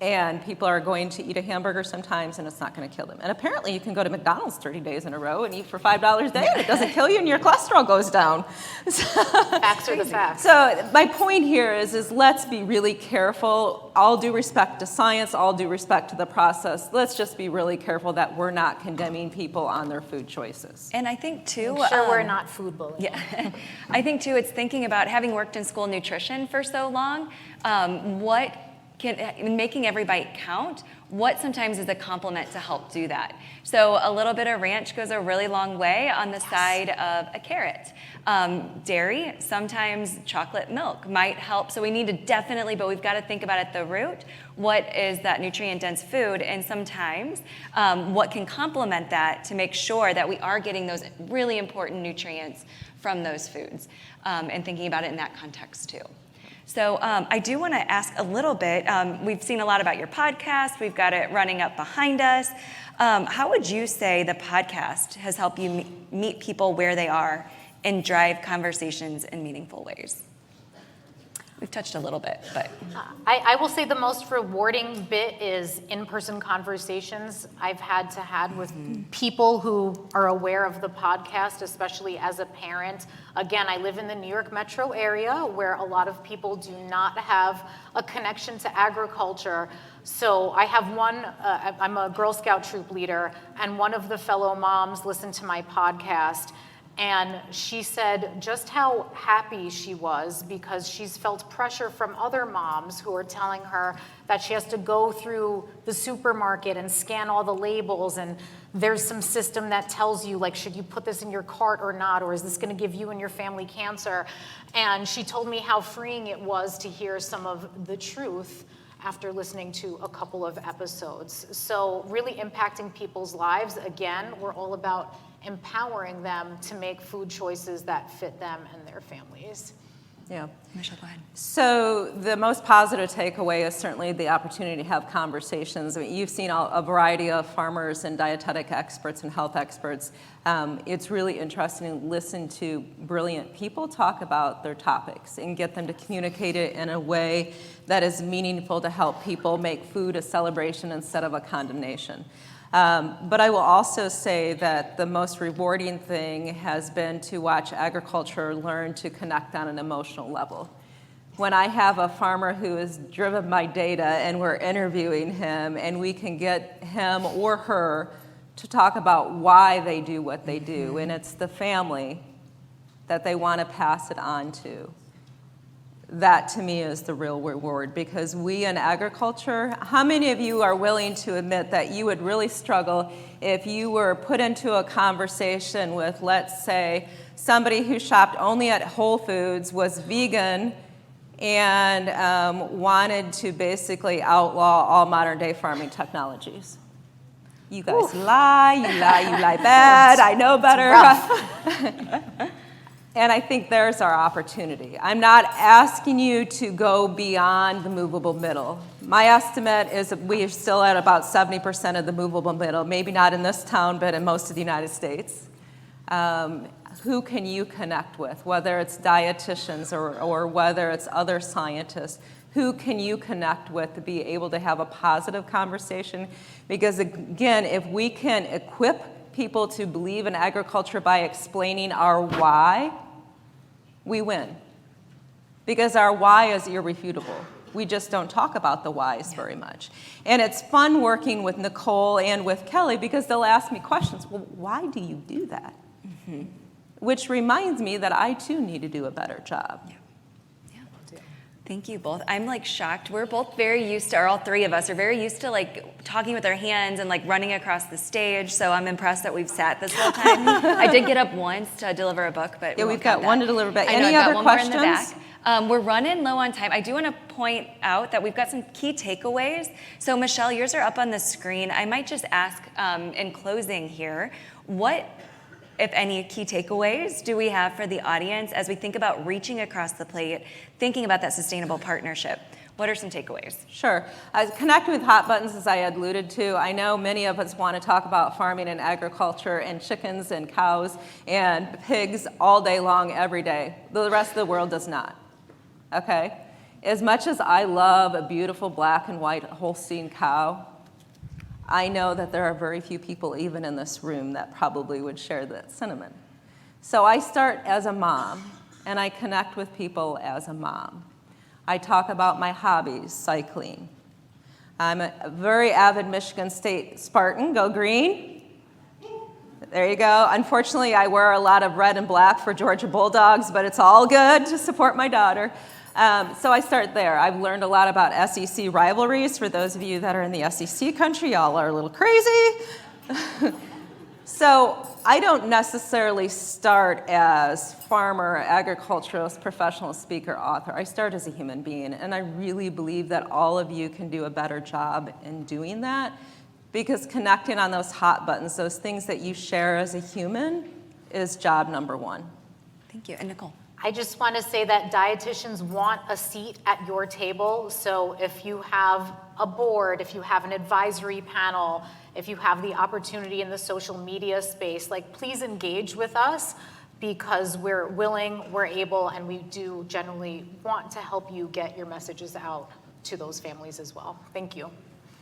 And people are going to eat a hamburger sometimes, and it's not going to kill them. And apparently, you can go to McDonald's 30 days in a row and eat for $5 a day, and it doesn't kill you, and your cholesterol goes down. Facts are the facts. So my point here is let's be really careful. All due respect to science, all due respect to the process. Let's just be really careful that we're not condemning people on their food choices. And I think, too... I'm sure we're not food bullying. Yeah. I think, too, it's thinking about having worked in school nutrition for so long, making every bite count, what sometimes is a compliment to help do that. So a little bit of ranch goes a really long way on the side of a carrot. Dairy, sometimes chocolate milk might help. So we need to definitely, but we've got to think about at the root, what is that nutrient-dense food? And sometimes what can complement that to make sure that we are getting those really important nutrients from those foods, and thinking about it in that context too. So I do want to ask a little bit. We've seen a lot about your podcast. We've got it running up behind us. How would you say the podcast has helped you meet people where they are and drive conversations in meaningful ways? We've touched a little bit, but. I will say the most rewarding bit is in-person conversations I've had with people who are aware of the podcast, especially as a parent. Again, I live in the New York metro area where a lot of people do not have a connection to agriculture. So I have I'm a Girl Scout troop leader, and one of the fellow moms listened to my podcast. And she said just how happy she was because she's felt pressure from other moms who are telling her that she has to go through the supermarket and scan all the labels, and there's some system that tells you, like, should you put this in your cart or not, or is this going to give you and your family cancer? And she told me how freeing it was to hear some of the truth after listening to a couple of episodes. So really impacting people's lives. Again, we're all about empowering them to make food choices that fit them and their families. Yeah. Michele, go ahead. So the most positive takeaway is certainly the opportunity to have conversations. I mean, you've seen a variety of farmers and dietetic experts and health experts. It's really interesting to listen to brilliant people talk about their topics and get them to communicate it in a way that is meaningful to help people make food a celebration instead of a condemnation. But I will also say that the most rewarding thing has been to watch agriculture learn to connect on an emotional level. When I have a farmer who is driven by data and we're interviewing him and we can get him or her to talk about why they do what they do, and it's the family that they want to pass it on to. That to me is the real reward, because we in agriculture, how many of you are willing to admit that you would really struggle if you were put into a conversation with, let's say, somebody who shopped only at Whole Foods, was vegan, and wanted to basically outlaw all modern day farming technologies? You guys lie, you lie bad, I know better. And I think there's our opportunity. I'm not asking you to go beyond the movable middle. My estimate is that we are still at about 70% of the movable middle, maybe not in this town, but in most of the United States. Who can you connect with, whether it's dietitians or whether it's other scientists? Who can you connect with to be able to have a positive conversation? Because again, if we can equip people to believe in agriculture by explaining our why, we win. Because our why is irrefutable. We just don't talk about the whys very much. And it's fun working with Nicole and with Kelly because they'll ask me questions. Well, why do you do that? Mm-hmm. Which reminds me that I too need to do a better job. Yeah. Thank you both. I'm like shocked. We're both very used to, or all three of us are very used to like talking with our hands and like running across the stage. So I'm impressed that we've sat this whole time. I did get up once to deliver a book, but yeah, we've got one to deliver back. I know, Any I've got other one questions? more in the back. We're running low on time. I do want to point out that we've got some key takeaways. So Michele, yours are up on the screen. I might just ask in closing here, what, if any, key takeaways do we have for the audience as we think about reaching across the plate, thinking about that sustainable partnership? What are some takeaways? Sure. Connecting with hot buttons, as I had alluded to, I know many of us want to talk about farming and agriculture and chickens and cows and pigs all day long, every day. The rest of the world does not. Okay? As much as I love a beautiful black and white Holstein cow, I know that there are very few people even in this room that probably would share that sentiment. So I start as a mom, and I connect with people as a mom. I talk about my hobbies, cycling. I'm a very avid Michigan State Spartan, go green. There you go. Unfortunately, I wear a lot of red and black for Georgia Bulldogs, but it's all good to support my daughter. So I start there. I've learned a lot about SEC rivalries. For those of you that are in the SEC country, y'all are a little crazy. So I don't necessarily start as farmer, agriculturalist, professional speaker, author. I start as a human being, and I really believe that all of you can do a better job in doing that, because connecting on those hot buttons, those things that you share as a human, is job number one. Thank you. And Nicole? I just want to say that dietitians want a seat at your table. So if you have a board, if you have an advisory panel, if you have the opportunity in the social media space, like please engage with us because we're willing, we're able, and we do generally want to help you get your messages out to those families as well. Thank you.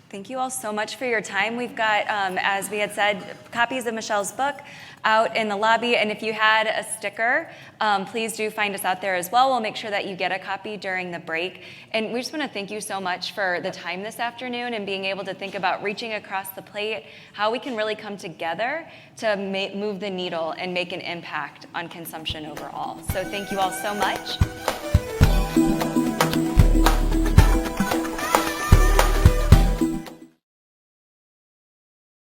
Thank you all so much for your time. We've got, as we had said, copies of Michelle's book out in the lobby. And if you had a sticker, please do find us out there as well. We'll make sure that you get a copy during the break. And we just want to thank you so much for the time this afternoon and being able to think about reaching across the plate, how we can really come together to move the needle and make an impact on consumption overall. So thank you all so much.